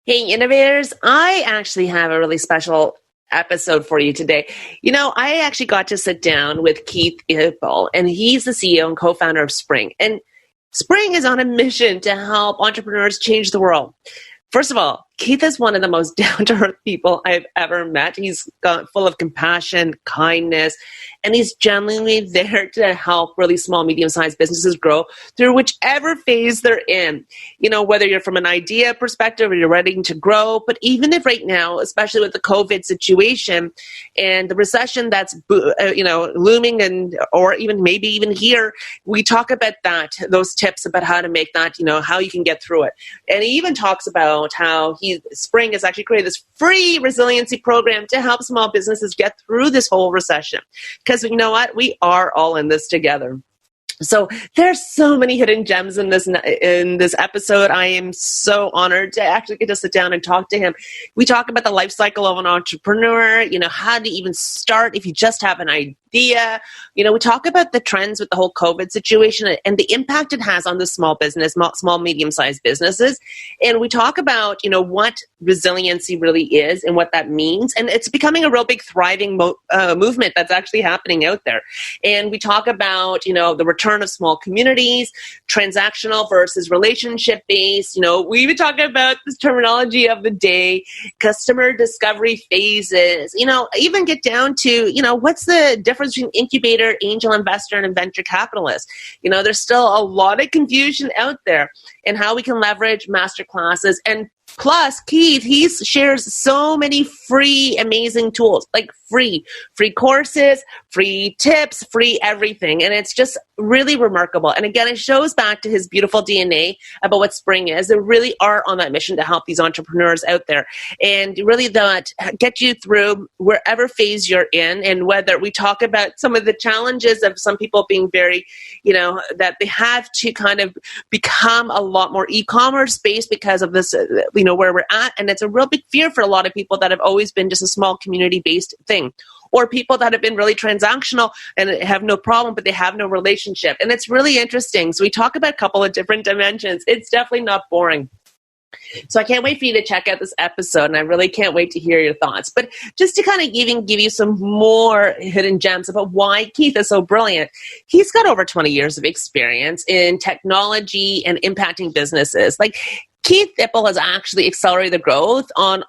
Hey, innovators, I actually have a really special episode for you today. I actually got to sit down with Keith Ippel, and he's the CEO and co-founder of Spring. And Spring is on a mission to help entrepreneurs change the world. First of all, Keith is one of the most down-to-earth people I've ever met. He's full of compassion, kindness, and he's genuinely there to help really small, medium-sized businesses grow through whichever phase they're in. Whether you're from an idea perspective or you're ready to grow, but even if right now, especially with the COVID situation and the recession that's looming, or even maybe even here, we talk about those tips about how to make that, how you can get through it. And he even talks about how Spring has actually created this free resiliency program to help small businesses get through this whole recession. Because you know what? We are all in this together. So there's so many hidden gems in this episode. I am so honored to actually get to sit down and talk to him. We talk about the life cycle of an entrepreneur, how to even start if you just have an idea. We talk about the trends with the whole COVID situation and the impact it has on the small medium-sized businesses. And we talk about, what resiliency really is and what that means. And it's becoming a real big thriving movement that's actually happening out there. And we talk about, the return of small communities, transactional versus relationship-based. We even talk about this terminology of the day, customer discovery phases, even get down to, what's the difference between incubator, angel investor, and venture capitalist. There's still a lot of confusion out there in how we can leverage masterclasses. And plus, Keith, he shares so many free, amazing tools, like free courses, free tips, free everything. And it's just really remarkable. And again, it shows back to his beautiful DNA about what Spring is. They really are on that mission to help these entrepreneurs out there and really get you through wherever phase you're in. And whether we talk about some of the challenges of some people being very, that they have to kind of become a lot more e-commerce based because of this, where we're at. And it's a real big fear for a lot of people that have always been just a small community-based thing, or people that have been really transactional and have no problem, but they have no relationship. And it's really interesting. So we talk about a couple of different dimensions. It's definitely not boring. So I can't wait for you to check out this episode, and I really can't wait to hear your thoughts. But just to kind of even give you some more hidden gems about why Keith is so brilliant, he's got over 20 years of experience in technology and impacting businesses. Like, Keith Ippel has actually accelerated the growth on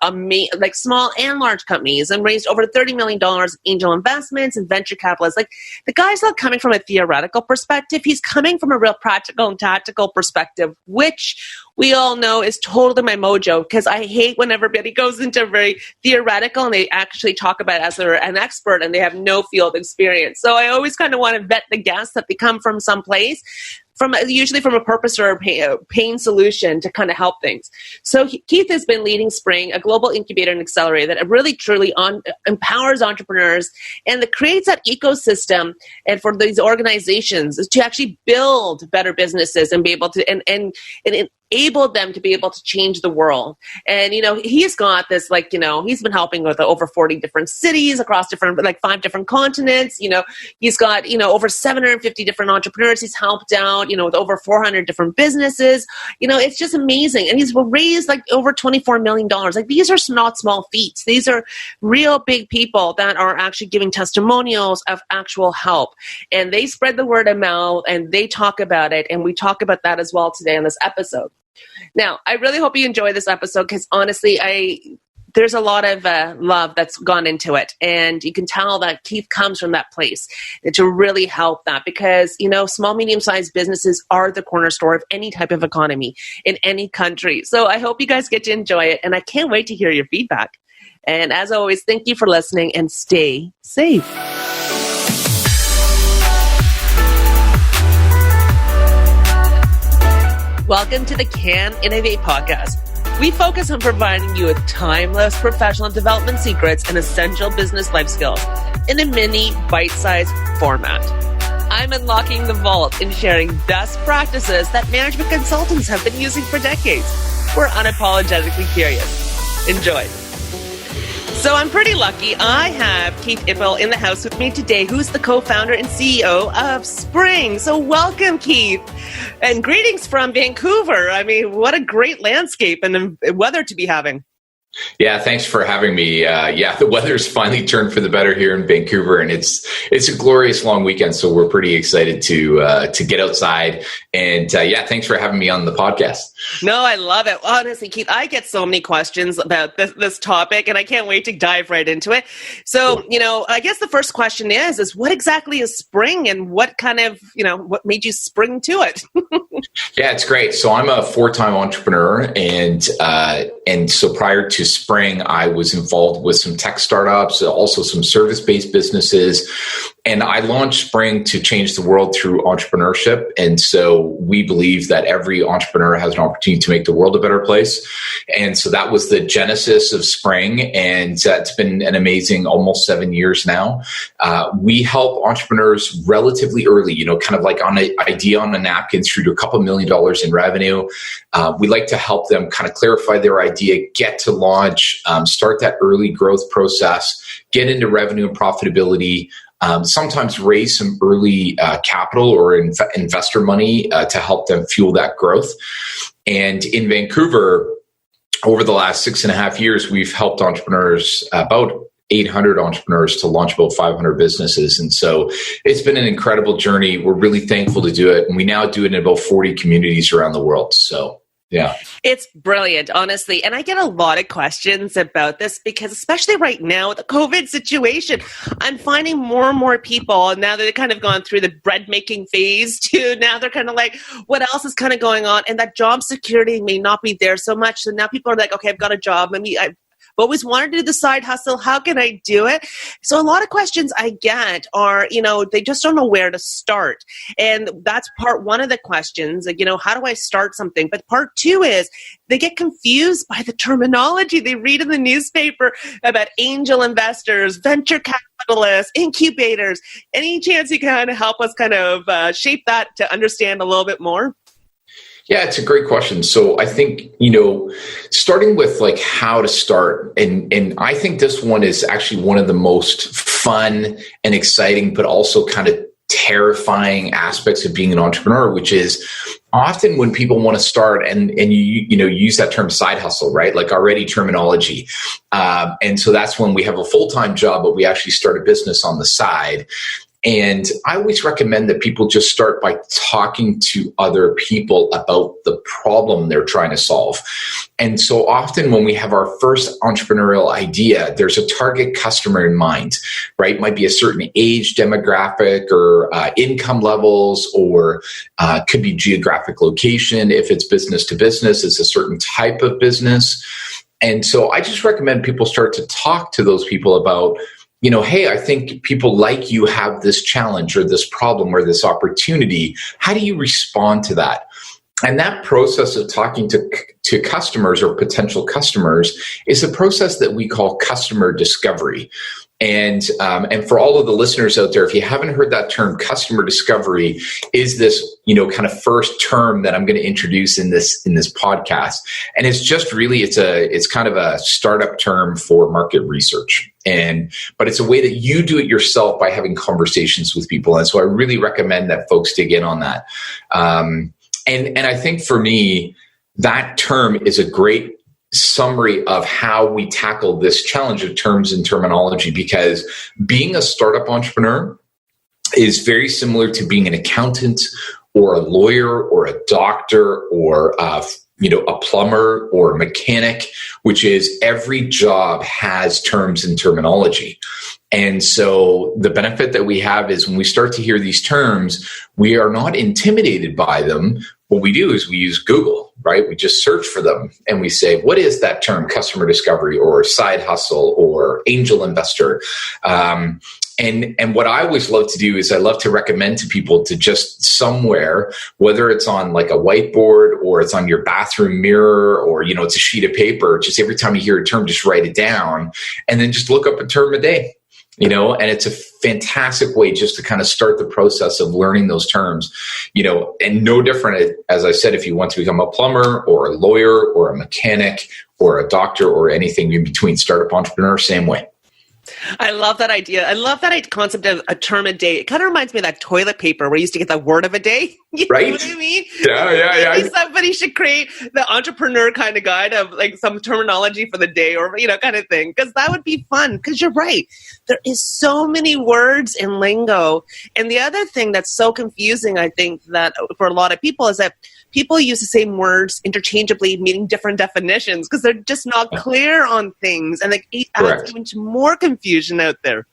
small and large companies and raised over $30 million in angel investments and venture capitalists. Like, the guy's not coming from a theoretical perspective. He's coming from a real practical and tactical perspective, which we all know is totally my mojo, because I hate when everybody goes into very theoretical and they actually talk about it as they're an expert and they have no field experience. So I always kind of want to vet the guests that they come from someplace, usually from a purpose or a pain solution to kind of help things. So Keith has been leading Spring, a global incubator and accelerator that really truly empowers entrepreneurs and that creates that ecosystem and for these organizations to actually build better businesses and be able to and enable them to be able to change the world. And, he's got this, he's been helping with over 40 different cities across 5 different continents. He's got, over 750 different entrepreneurs he's helped out, with over 400 different businesses. It's just amazing. And he's raised over $24 million. These are not small feats. These are real big people that are actually giving testimonials of actual help. And they spread the word of mouth and they talk about it. And we talk about that as well today on this episode. Now, I really hope you enjoy this episode because honestly, there's a lot of love that's gone into it. And you can tell that Keith comes from that place to really help that because, small, medium-sized businesses are the cornerstone of any type of economy in any country. So I hope you guys get to enjoy it. And I can't wait to hear your feedback. And as always, thank you for listening and stay safe. Welcome to the Can Innovate podcast. We focus on providing you with timeless professional development secrets and essential business life skills in a mini bite-sized format. I'm unlocking the vault and sharing best practices that management consultants have been using for decades. We're unapologetically curious. Enjoy. So I'm pretty lucky. I have Keith Ippel in the house with me today, who's the co-founder and CEO of Spring. So welcome, Keith. And greetings from Vancouver. I mean, what a great landscape and weather to be having. Yeah, thanks for having me. The weather's finally turned for the better here in Vancouver, and it's a glorious long weekend. So we're pretty excited to get outside. And thanks for having me on the podcast. No, I love it. Honestly, Keith, I get so many questions about this topic, and I can't wait to dive right into it. So, I guess the first question is what exactly is Spring, and what kind of, what made you spring to it? Yeah, it's great. So I'm a 4-time entrepreneur, and so prior to Spring, I was involved with some tech startups, also some service-based businesses, and I launched Spring to change the world through entrepreneurship. And so we believe that every entrepreneur has an opportunity to make the world a better place. And so that was the genesis of Spring, and it's been an amazing almost 7 years now. We help entrepreneurs relatively early, kind of like on an idea on a napkin through to a couple $2 million in revenue. We like to help them kind of clarify their idea, get to launch, start that early growth process, get into revenue and profitability, sometimes raise some early capital or investor money to help them fuel that growth. And in Vancouver, over the last 6.5 years, we've helped entrepreneurs, about 800 entrepreneurs, to launch about 500 businesses. And so it's been an incredible journey. We're really thankful to do it. And we now do it in about 40 communities around the world. So yeah. It's brilliant, honestly. And I get a lot of questions about this because especially right now, the COVID situation, I'm finding more and more people, and now that they've kind of gone through the bread making phase too, now they're kind of like, what else is kind of going on? And that job security may not be there so much. So now people are like, okay, I've got a job. I've always wanted to do the side hustle. How can I do it? So a lot of questions I get are, they just don't know where to start. And that's part one of the questions, like, how do I start something? But part two is they get confused by the terminology they read in the newspaper about angel investors, venture capitalists, incubators. Any chance you can help us kind of shape that to understand a little bit more? Yeah, it's a great question. So I think, starting with like how to start, and I think this one is actually one of the most fun and exciting, but also kind of terrifying aspects of being an entrepreneur, which is often when people want to start and you use that term side hustle, right? Like already terminology. And so that's when we have a full-time job, but we actually start a business on the side. And I always recommend that people just start by talking to other people about the problem they're trying to solve. And so often when we have our first entrepreneurial idea, there's a target customer in mind, right? It might be a certain age demographic or income levels, or could be geographic location. If it's business to business, it's a certain type of business. And so I just recommend people start to talk to those people about, hey, I think people like you have this challenge or this problem or this opportunity. How do you respond to that? And that process of talking to customers or potential customers is a process that we call customer discovery. And for all of the listeners out there, if you haven't heard that term, customer discovery is this, kind of first term that I'm going to introduce in this podcast. And it's just really, it's kind of a startup term for market research. But it's a way that you do it yourself by having conversations with people. And so I really recommend that folks dig in on that. And I think for me, that term is a great summary of how we tackle this challenge of terms and terminology, because being a startup entrepreneur is very similar to being an accountant or a lawyer or a doctor or a plumber or a mechanic, which is every job has terms and terminology. And so the benefit that we have is when we start to hear these terms, we are not intimidated by them. What we do is we use Google, right? We just search for them and we say, what is that term? Customer discovery or side hustle or angel investor. And what I always love to do is I love to recommend to people to just somewhere, whether it's on like a whiteboard or it's on your bathroom mirror or, it's a sheet of paper, just every time you hear a term, just write it down and then just look up a term a day. and it's a fantastic way just to kind of start the process of learning those terms, and no different, as I said, if you want to become a plumber or a lawyer or a mechanic or a doctor or anything in between, startup entrepreneur, same way. I love that idea. I love that concept of a term a day. It kind of reminds me of that toilet paper where you used to get the word of a day. You right? know what I mean? Yeah. Maybe somebody should create the entrepreneur kind of guide of like some terminology for the day or, kind of thing. Because that would be fun. Because you're right. There is so many words in lingo. And the other thing that's so confusing, I think, that for a lot of people is that people use the same words interchangeably, meaning different definitions because they're just not clear on things. And it adds much more confusion out there.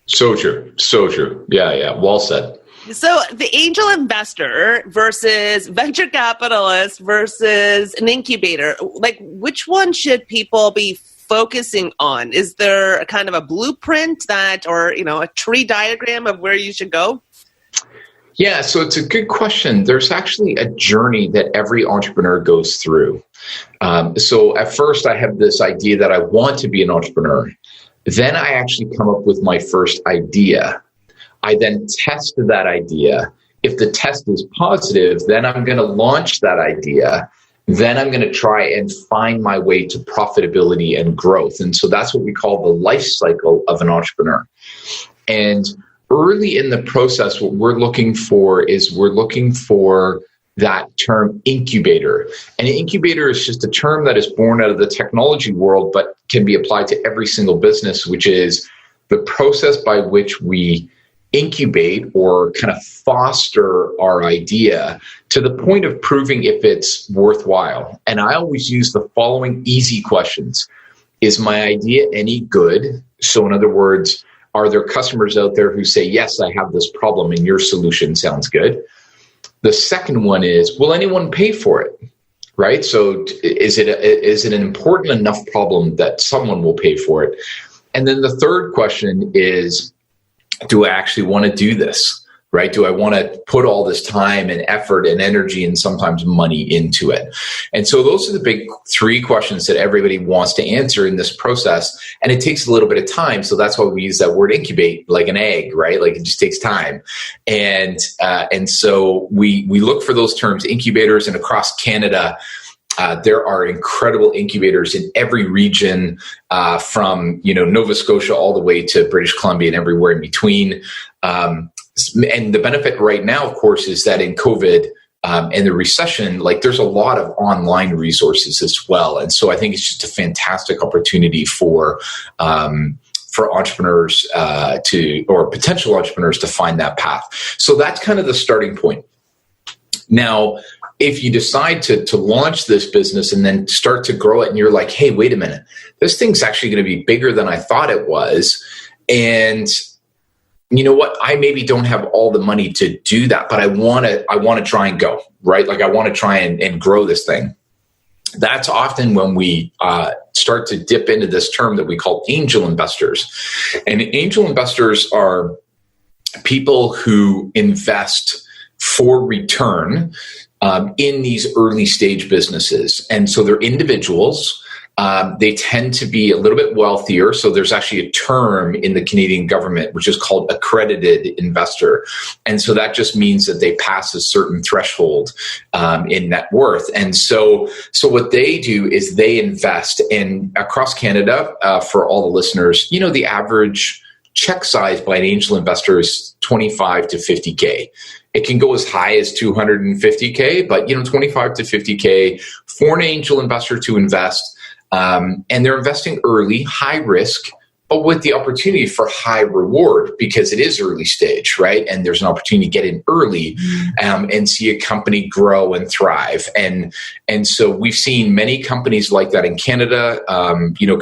So true. Yeah. Well said. So the angel investor versus venture capitalist versus an incubator, like which one should people be focusing on? Is there a kind of a blueprint or a tree diagram of where you should go? Yeah, so it's a good question. There's actually a journey that every entrepreneur goes through. So at first I have this idea that I want to be an entrepreneur. Then I actually come up with my first idea. I then test that idea. If the test is positive, then I'm going to launch that idea. Then I'm going to try and find my way to profitability and growth. And so that's what we call the life cycle of an entrepreneur. And early in the process, what we're looking for that term incubator. And an incubator is just a term that is born out of the technology world, but can be applied to every single business, which is the process by which we incubate or kind of foster our idea to the point of proving if it's worthwhile. And I always use the following easy questions. Is my idea any good? So in other words, are there customers out there who say, yes, I have this problem and your solution sounds good? The second one is, will anyone pay for it? Right? So is it an important enough problem that someone will pay for it? And then the third question is, do I actually want to do this? Right? Do I want to put all this time and effort and energy and sometimes money into it? And so those are the big three questions that everybody wants to answer in this process. And it takes a little bit of time. So that's why we use that word incubate, like an egg, right? Like it just takes time. And so we look for those terms, incubators, and across Canada, there are incredible incubators in every region, from Nova Scotia all the way to British Columbia and everywhere in between. And the benefit right now, of course, is that in COVID and the recession, there's a lot of online resources as well. And so I think it's just a fantastic opportunity for entrepreneurs or potential entrepreneurs to find that path. So that's kind of the starting point. Now, if you decide to launch this business and then start to grow it and you're like, hey, wait a minute, this thing's actually going to be bigger than I thought it was. And you know what? I maybe don't have all the money to do that, but I want to try and go, right? Like I want to try and grow this thing. That's often when we start to dip into this term that we call angel investors. And angel investors are people who invest for return in these early stage businesses. And so they're individuals. They tend to be a little bit wealthier. So there's actually a term in the Canadian government, which is called accredited investor. And so that just means that they pass a certain threshold in net worth. And so what they do is they invest in across Canada, for all the listeners, the average check size by an angel investor is 25 to 50K. It can go as high as 250K, but 25 to 50K for an angel investor to invest. And they're investing early, high risk, but with the opportunity for high reward because it is early stage, right? And there's an opportunity to get in early and see a company grow and thrive. And so we've seen many companies like that in Canada.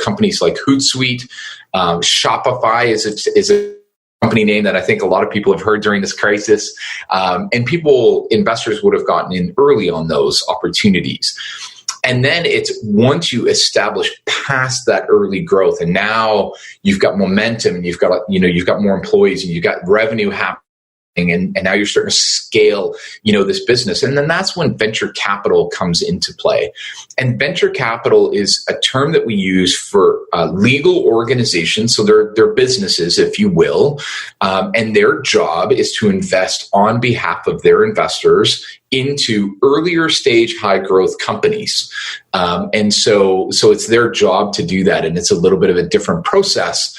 Companies like Hootsuite, Shopify is a company name that I think a lot of people have heard during this crisis. And investors would have gotten in early on those opportunities. And then it's once you establish past that early growth, and now you've got momentum, and you've got more employees, and you've got revenue happening, and now you're starting to scale, this business. And then that's when venture capital comes into play. And venture capital is a term that we use for legal organizations. So they're businesses, if you will. And their job is to invest on behalf of their investors into earlier stage high growth companies. And so it's their job to do that. And it's a little bit of a different process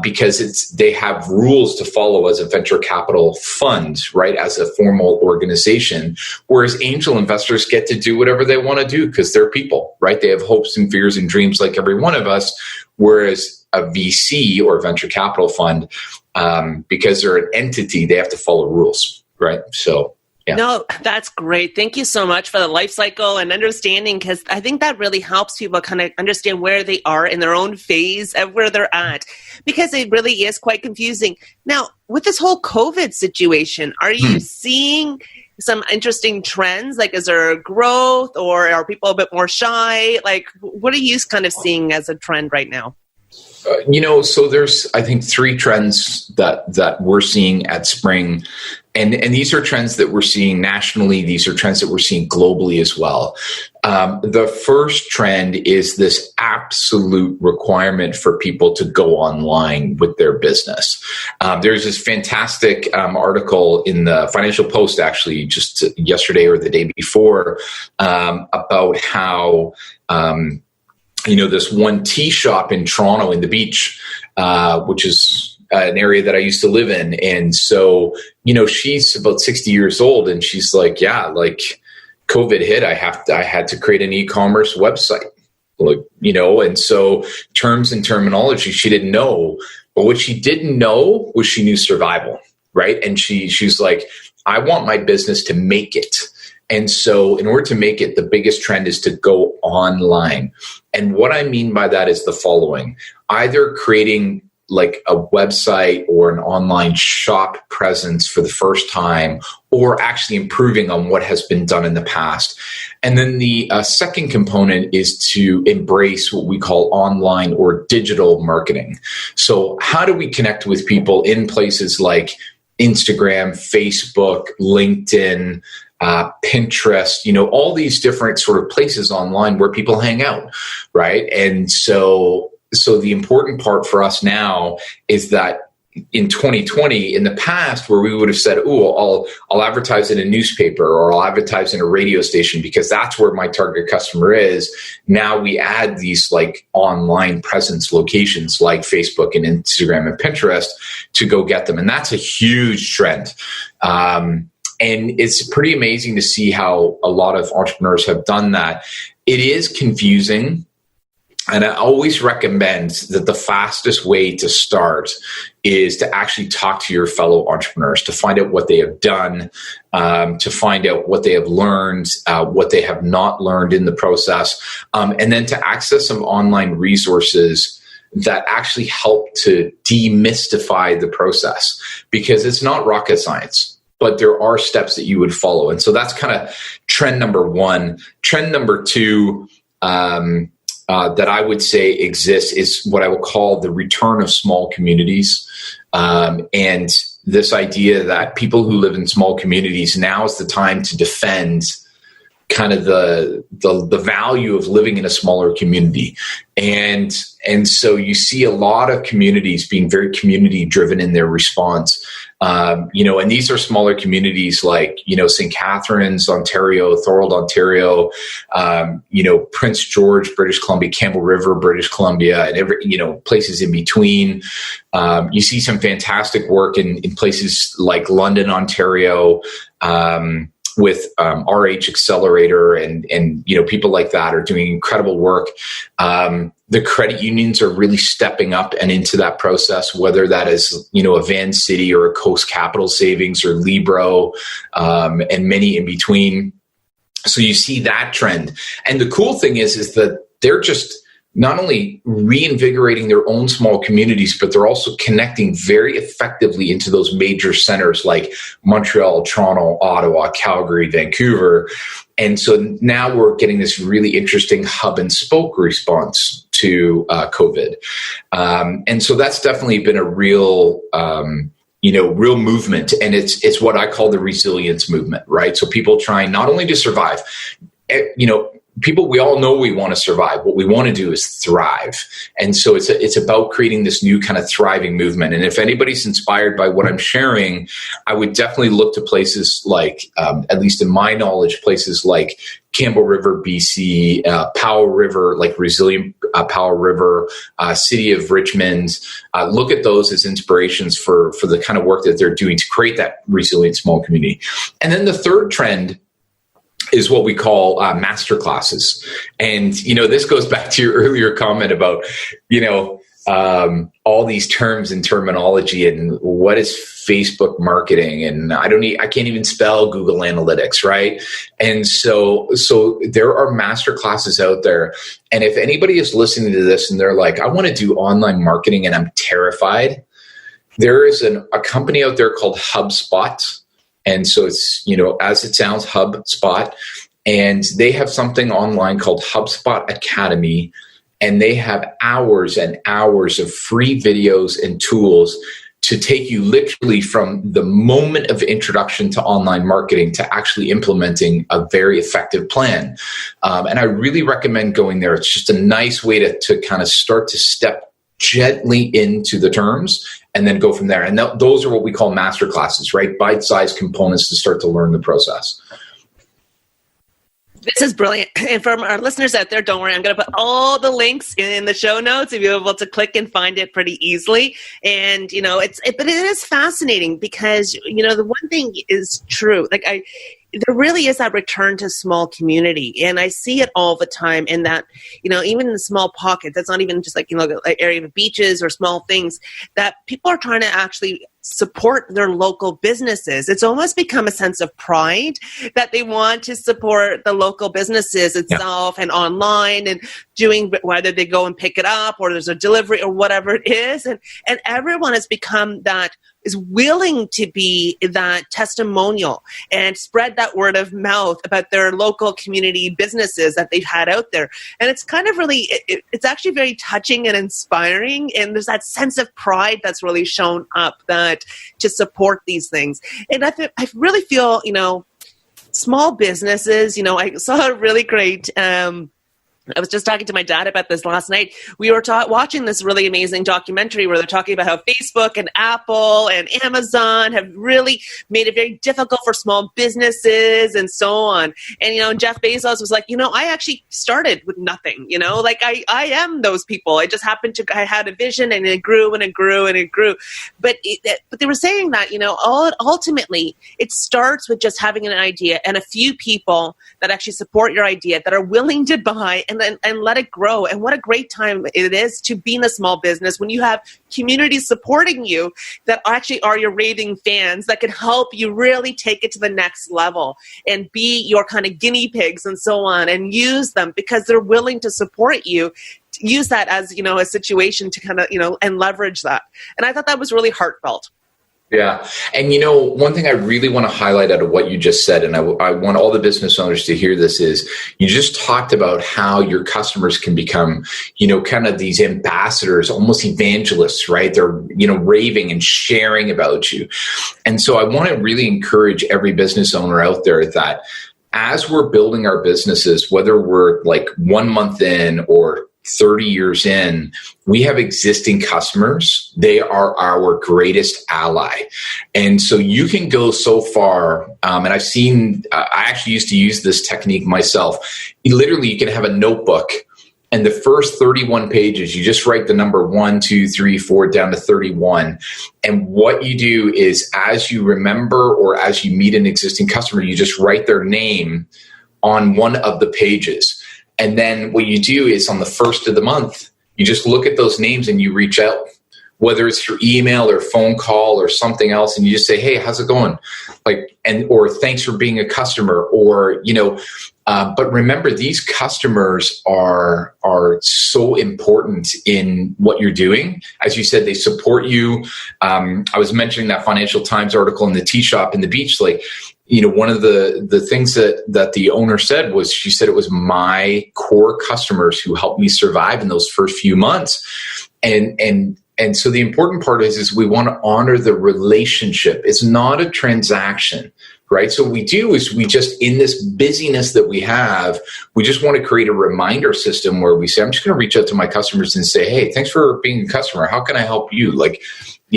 because they have rules to follow as a venture capital fund, right? As a formal organization, whereas angel investors get to do whatever they want to do because they're people, right? They have hopes and fears and dreams like every one of us, whereas a VC or venture capital fund, because they're an entity, they have to follow rules, right? So yeah. No, that's great. Thank you so much for the life cycle and understanding, because I think that really helps people kind of understand where they are in their own phase of where they're at, because it really is quite confusing. Now, with this whole COVID situation, are you seeing some interesting trends? Like, is there growth, or are people a bit more shy? Like, what are you kind of seeing as a trend right now? So there's, I think, three trends that we're seeing at Spring. And these are trends that we're seeing nationally. These are trends that we're seeing globally as well. The first trend is this absolute requirement for people to go online with their business. There's this fantastic article in the Financial Post, actually, just yesterday or the day before, about how this one tea shop in Toronto in the beach, which is an area that I used to live in. And so, she's about 60 years old, and she's like, COVID hit. I had to create an e-commerce website, and so terms and terminology she didn't know, but what she didn't know was she knew survival, right? And she's like, I want my business to make it. And so in order to make it, the biggest trend is to go online. And what I mean by that is the following: either creating like a website or an online shop presence for the first time, or actually improving on what has been done in the past. And then the second component is to embrace what we call online or digital marketing. So how do we connect with people in places like Instagram, Facebook, LinkedIn, Pinterest, all these different sort of places online where people hang out, right? And so the important part for us now is that in 2020, in the past, where we would have said, I'll advertise in a newspaper, or I'll advertise in a radio station because that's where my target customer is. Now we add these like online presence locations like Facebook and Instagram and Pinterest to go get them. And that's a huge trend. And it's pretty amazing to see how a lot of entrepreneurs have done that. It is confusing. And I always recommend that the fastest way to start is to actually talk to your fellow entrepreneurs, to find out what they have done, to find out what they have learned, what they have not learned in the process, and then to access some online resources that actually help to demystify the process, because it's not rocket science, but there are steps that you would follow. And so that's kind of trend number one. Trend number two, that I would say exists is what I will call the return of small communities. And this idea that people who live in small communities, now is the time to defend kind of the value of living in a smaller community. And so you see a lot of communities being very community driven in their response. And these are smaller communities like, St. Catharines, Ontario, Thorold, Ontario, Prince George, British Columbia, Campbell River, British Columbia, and places in between. You see some fantastic work in places like London, Ontario, with RH Accelerator and people like that are doing incredible work. The credit unions are really stepping up and into that process, whether that is, a Van City or a Coast Capital Savings or Libro, and many in between. So you see that trend. And the cool thing is that they're just not only reinvigorating their own small communities, but they're also connecting very effectively into those major centers like Montreal, Toronto, Ottawa, Calgary, Vancouver. And so now we're getting this really interesting hub and spoke response to COVID. And so that's definitely been a real, real movement. And it's what I call the resilience movement, right? So people trying not only to survive, people, we all know we want to survive. What we want to do is thrive. And so it's about creating this new kind of thriving movement. And if anybody's inspired by what I'm sharing, I would definitely look to places like, at least in my knowledge, places like Campbell River, BC, Powell River, like Resilient Powell River, City of Richmond. Look at those as inspirations for the kind of work that they're doing to create that resilient small community. And then the third trend is what we call masterclasses. And, this goes back to your earlier comment about, all these terms and terminology and what is Facebook marketing. And I can't even spell Google Analytics, right? And so there are masterclasses out there. And if anybody is listening to this and they're like, I want to do online marketing and I'm terrified, there is a company out there called HubSpot. And so it's, as it sounds, HubSpot. And they have something online called HubSpot Academy. And they have hours and hours of free videos and tools to take you literally from the moment of introduction to online marketing to actually implementing a very effective plan. And I really recommend going there. It's just a nice way to kind of start to step gently into the terms and then go from there. And those are what we call master classes, right? Bite-sized components to start to learn the process. This is brilliant. And for our listeners out there, don't worry, I'm going to put all the links in the show notes if you're able to click and find it pretty easily. And, but it is fascinating because, the one thing is true. There really is that return to small community. And I see it all the time in that, even in the small pocket, that's not even just like area of beaches or small things, that people are trying to actually support their local businesses. It's almost become a sense of pride that they want to support the local businesses itself and online and doing, whether they go and pick it up or there's a delivery or whatever it is. And everyone has become that, is willing to be that testimonial and spread that word of mouth about their local community businesses that they've had out there. And it's kind of really, it's actually very touching and inspiring. And there's that sense of pride that's really shown up that to support these things. And I really feel, small businesses, I saw a really great, I was just talking to my dad about this last night. We were watching this really amazing documentary where they're talking about how Facebook and Apple and Amazon have really made it very difficult for small businesses and so on. And, Jeff Bezos was like, I actually started with nothing, I am those people. I just happened to, I had a vision and it grew and it grew and it grew. But they were saying that, ultimately it starts with just having an idea and a few people that actually support your idea, that are willing to buy and let it grow. And what a great time it is to be in a small business when you have communities supporting you that actually are your raving fans that can help you really take it to the next level and be your kind of guinea pigs and so on, and use them because they're willing to support you. Use that as, a situation to kind of, and leverage that. And I thought that was really heartfelt. Yeah. And, one thing I really want to highlight out of what you just said, and I want all the business owners to hear this, is you just talked about how your customers can become, kind of these ambassadors, almost evangelists, right? They're, raving and sharing about you. And so I want to really encourage every business owner out there that as we're building our businesses, whether we're like 1 month in or 30 years in, we have existing customers. They are our greatest ally. And so you can go so far. And I've seen, I actually used to use this technique myself. Literally, you can have a notebook and the first 31 pages, you just write the number 1, 2, 3, 4 down to 31. And what you do is as you remember or as you meet an existing customer, you just write their name on one of the pages. And then what you do is on the first of the month, you just look at those names and you reach out, whether it's through email or phone call or something else. And you just say, hey, how's it going? Or thanks for being a customer, or, but remember, these customers are so important in what you're doing. As you said, they support you. I was mentioning that Financial Times article in the tea shop in the beach, one of the things that the owner said was, she said, it was my core customers who helped me survive in those first few months. And And so the important part is we want to honor the relationship. It's not a transaction, right? So what we do is we just, in this busyness that we have, we just want to create a reminder system where we say, I'm just going to reach out to my customers and say, hey, thanks for being a customer. How can I help you? Like,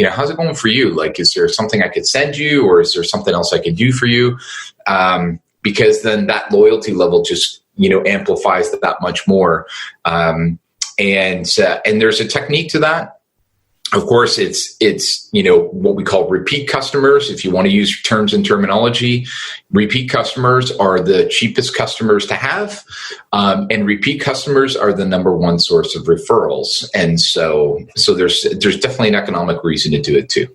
how's it going for you? Like, is there something I could send you, or is there something else I could do for you? Because then that loyalty level just, amplifies that much more. And there's a technique to that. Of course, it's what we call repeat customers. If you want to use terms and terminology, repeat customers are the cheapest customers to have, and repeat customers are the number one source of referrals. And so there's definitely an economic reason to do it too.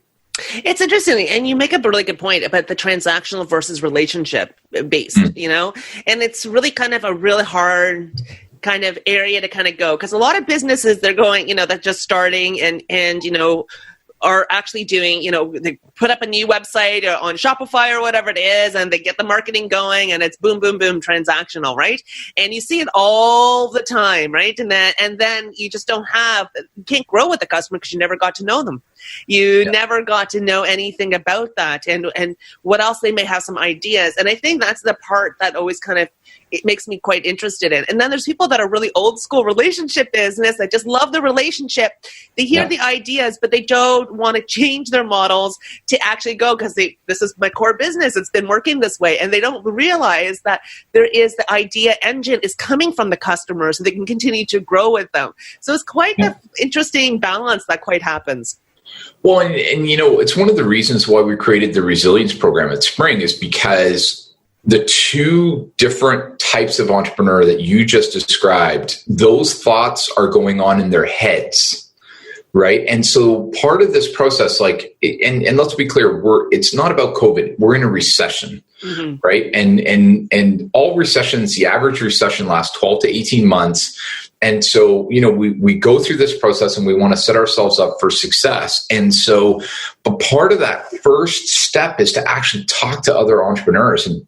It's interesting, and you make a really good point about the transactional versus relationship based, and it's really kind of a really hard kind of area to kind of go, because a lot of businesses, they're going, they're just starting and are actually doing, they put up a new website or on Shopify or whatever it is, and they get the marketing going, and it's boom, boom, boom, transactional, right? And you see it all the time, right? And then you just you can't grow with the customer because you never got to know them. You never got to know anything about that, and what else they may have some ideas. And I think that's the part that always kind of, it makes me quite interested in. And then there's people that are really old school relationship business that just love the relationship. They hear the ideas, but they don't want to change their models to actually go, because this is my core business. It's been working this way. And they don't realize that there is the idea engine is coming from the customers, so they can continue to grow with them. So it's quite an interesting balance that quite happens. Well, and it's one of the reasons why we created the Resilience program at Spring, is because the two different types of entrepreneur that you just described, those thoughts are going on in their heads, right? And so part of this process, and let's be clear, it's not about COVID. We're in a recession, right? And all recessions, the average recession lasts 12 to 18 months. And so, we go through this process and we want to set ourselves up for success. And so, but part of that first step is to actually talk to other entrepreneurs and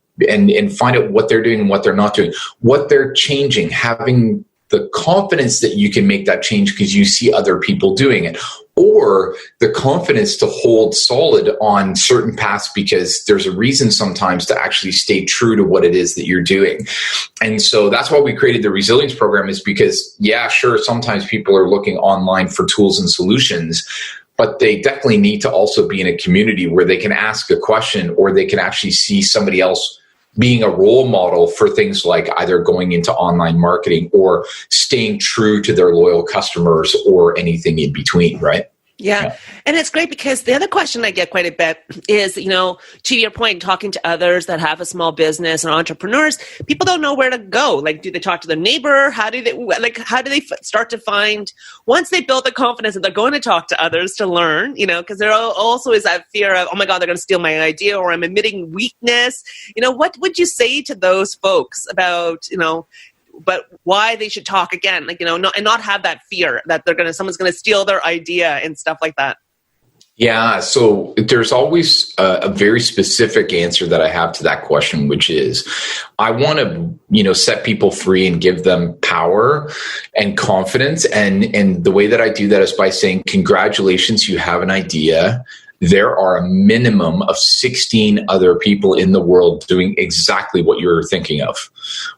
find out what they're doing and what they're not doing, what they're changing, having the confidence that you can make that change because you see other people doing it, or the confidence to hold solid on certain paths because there's a reason sometimes to actually stay true to what it is that you're doing. And so that's why we created the Resilience program, is because, sure, sometimes people are looking online for tools and solutions, but they definitely need to also be in a community where they can ask a question, or they can actually see somebody else being a role model for things like either going into online marketing or staying true to their loyal customers or anything in between, right? Yeah. And it's great because the other question I get quite a bit is, to your point, talking to others that have a small business and entrepreneurs, people don't know where to go. Like, do they talk to their neighbor? How do they start to find, once they build the confidence that they're going to talk to others to learn, because there also is that fear of, oh my God, they're going to steal my idea, or I'm admitting weakness. What would you say to those folks about, but why they should talk again, and not have that fear that someone's going to steal their idea and stuff like that? Yeah. So there's always a very specific answer that I have to that question, which is I want to, set people free and give them power and confidence. And the way that I do that is by saying, congratulations, you have an idea. There are a minimum of 16 other people in the world doing exactly what you're thinking of,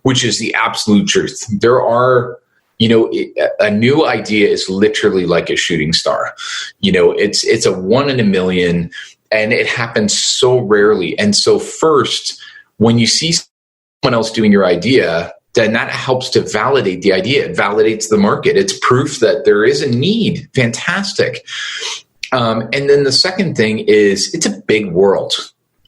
which is the absolute truth. There are, a new idea is literally like a shooting star. It's a 1 in a million, and it happens so rarely. And so first, when you see someone else doing your idea, then that helps to validate the idea. It validates the market. It's proof that there is a need. Fantastic. And then the second thing is it's a big world,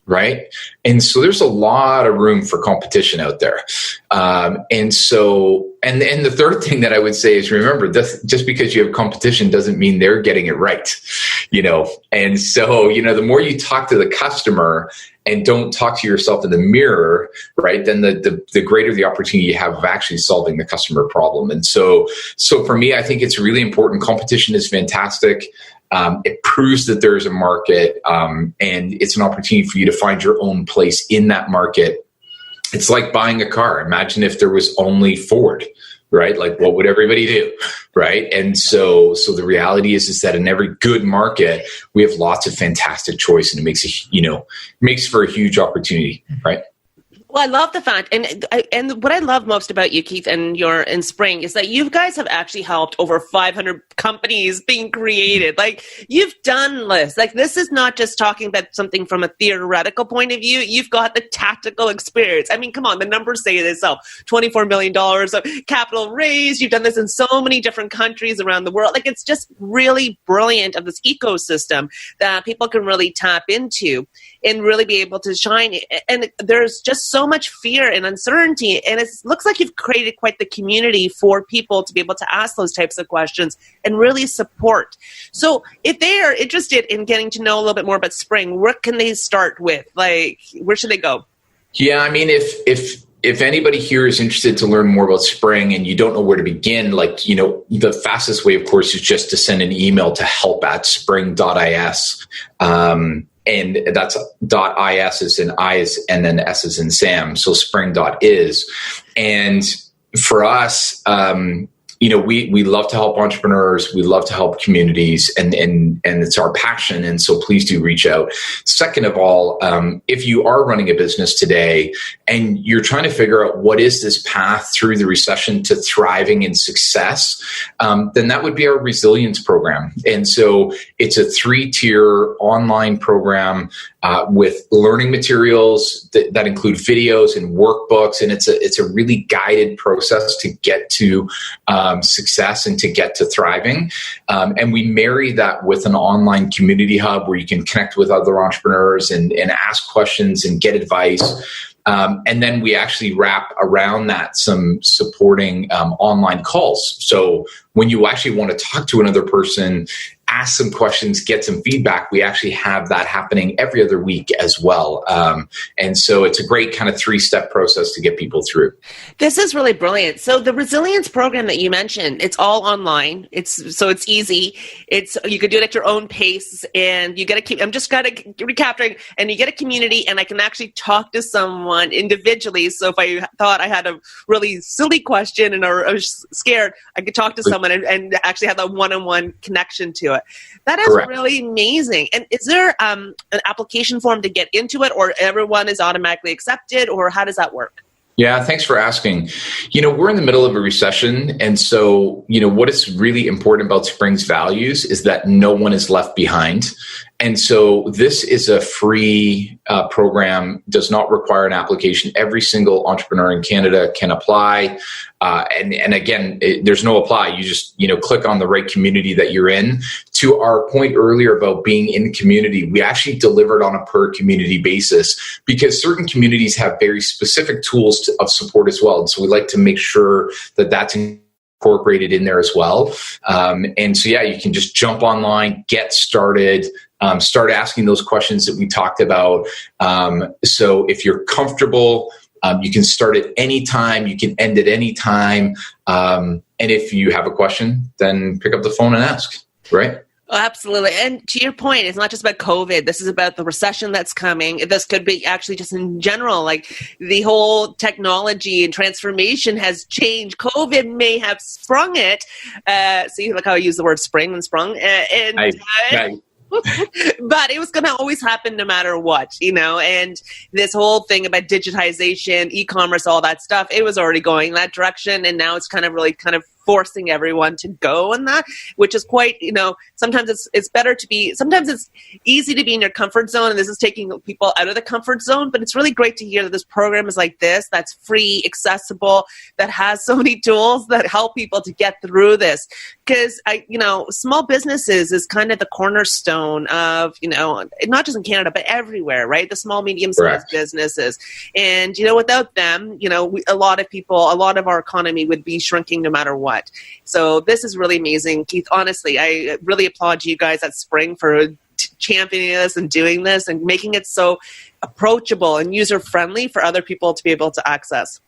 right? And so there's a lot of room for competition out there. And the third thing that I would say is, remember, just because you have competition doesn't mean they're getting it right, And so, the more you talk to the customer and don't talk to yourself in the mirror, right, then the greater the opportunity you have of actually solving the customer problem. And so for me, I think it's really important. Competition is fantastic. It proves that there is a market, and it's an opportunity for you to find your own place in that market. It's like buying a car. Imagine if there was only Ford, right? Like, what would everybody do, right? And so the reality is that in every good market, we have lots of fantastic choice, and it makes for a huge opportunity, right? Well, I love the fact, and what I love most about you, Keith, and your in Spring is that you guys have actually helped over 500 companies being created. Like, you've done this. Like, this is not just talking about something from a theoretical point of view. You've got the tactical experience. I mean, come on, the numbers say it itself. $24 million of capital raised. You've done this in so many different countries around the world. Like, it's just really brilliant of this ecosystem that people can really tap into and really be able to shine. And there's just so much fear and uncertainty. And it looks like you've created quite the community for people to be able to ask those types of questions and really support. So if they are interested in getting to know a little bit more about Spring, where can they start with? Like, where should they go? Yeah, I mean, if anybody here is interested to learn more about Spring and you don't know where to begin, the fastest way, of course, is just to send an email to help@spring.is. And that's .is is in eyes and then S is in Sam. So spring.is. And for us, we love to help entrepreneurs. We love to help communities, and it's our passion. And so please do reach out. Second of all, if you are running a business today and you're trying to figure out what is this path through the recession to thriving and success, then that would be our Resilience program. And so it's a 3-tier online program with learning materials that include videos and workbooks. And it's a really guided process to get to success and to get to thriving. And we marry that with an online community hub where you can connect with other entrepreneurs and ask questions and get advice. And then we actually wrap around that some supporting online calls. So when you actually want to talk to another person, ask some questions, get some feedback, we actually have that happening every other week as well. And so it's a great kind of 3-step process to get people through. This is really brilliant. So the Resilience program that you mentioned, it's all online. It's easy. You could do it at your own pace, and you get I'm just kind of recapturing, and you get a community, and I can actually talk to someone individually. So if I thought I had a really silly question and I was scared, I could talk to someone and actually have that one-on-one connection to it. That is Correct. Really amazing. And is there an application form to get into it, or everyone is automatically accepted, or how does that work? Yeah, thanks for asking. We're in the middle of a recession. And so, what is really important about Spring's values is that no one is left behind. And so this is a free program, does not require an application. Every single entrepreneur in Canada can apply. And again, there's no apply. You just, click on the right community that you're in. To our point earlier about being in community, we actually delivered on a per community basis because certain communities have very specific tools of support as well. And so we like to make sure that that's incorporated in there as well. And so, yeah, you can just jump online, get started, start asking those questions that we talked about. So if you're comfortable, you can start at any time, you can end at any time. And if you have a question, then pick up the phone and ask, right? Oh, absolutely. And to your point, it's not just about COVID. This is about the recession that's coming. This could be actually just in general, like the whole technology and transformation has changed. COVID may have sprung it. See, look how I use the word spring and sprung. But it was going to always happen no matter what, and this whole thing about digitization, e-commerce, all that stuff, it was already going in that direction. And now it's kind of forcing everyone to go in that, which is quite, sometimes it's better to be, sometimes it's easy to be in your comfort zone, and this is taking people out of the comfort zone, but it's really great to hear that this program is like this, that's free, accessible, that has so many tools that help people to get through this. Because, small businesses is kind of the cornerstone of, not just in Canada, but everywhere, right? The small, medium-sized businesses. And, without them, a lot of our economy would be shrinking no matter what. So this is really amazing, Keith. Honestly, I really applaud you guys at Spring for championing this and doing this and making it so approachable and user-friendly for other people to be able to access.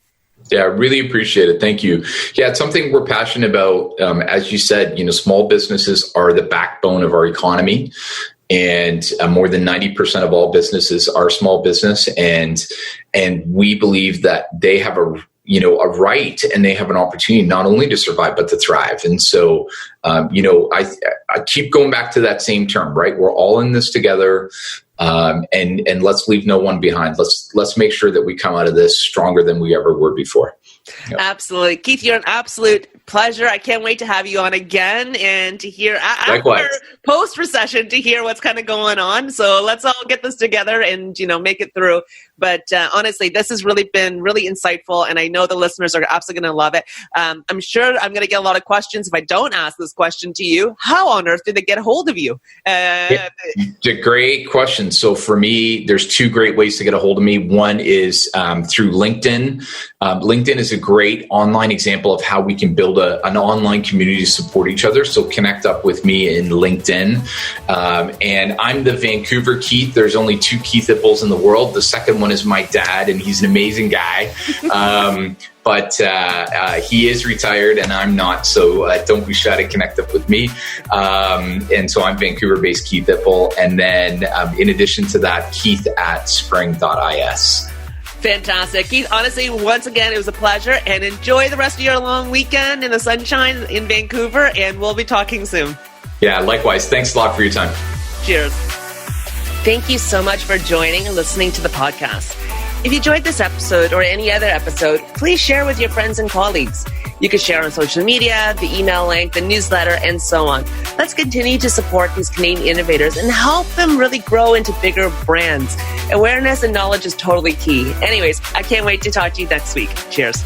Yeah, I really appreciate it. Thank you. Yeah, it's something we're passionate about. As you said, small businesses are the backbone of our economy. And more than 90% of all businesses are small business. And we believe that they have a right, and they have an opportunity not only to survive but to thrive. And so I keep going back to that same term, right? We're all in this together, and let's leave no one behind. Let's make sure that we come out of this stronger than we ever were before. Yep. Absolutely. Keith, you're an absolute pleasure. I can't wait to have you on again and to hear after post-recession to hear what's kind of going on. So let's all get this together and, make it through. But honestly, this has really been really insightful, and I know the listeners are absolutely going to love it. I'm sure I'm going to get a lot of questions if I don't ask this question to you. How on earth did they get a hold of you? It's a great question. So for me, there's two great ways to get a hold of me. One is through LinkedIn. LinkedIn is a great online example of how we can build an online community to support each other. So connect up with me in LinkedIn. And I'm the Vancouver Keith. There's only 2 Keith Ippels in the world. The second one is my dad, and he's an amazing guy. But he is retired and I'm not, so don't be shy to connect up with me. And so I'm Vancouver-based Keith Ippel. And then in addition to that, keith@spring.is. Fantastic. Keith, honestly, once again, it was a pleasure, and enjoy the rest of your long weekend in the sunshine in Vancouver, and we'll be talking soon. Yeah, likewise. Thanks a lot for your time. Cheers. Thank you so much for joining and listening to the podcast. If you enjoyed this episode or any other episode, please share with your friends and colleagues. You can share on social media, the email link, the newsletter, and so on. Let's continue to support these Canadian innovators and help them really grow into bigger brands. Awareness and knowledge is totally key. Anyways, I can't wait to talk to you next week. Cheers.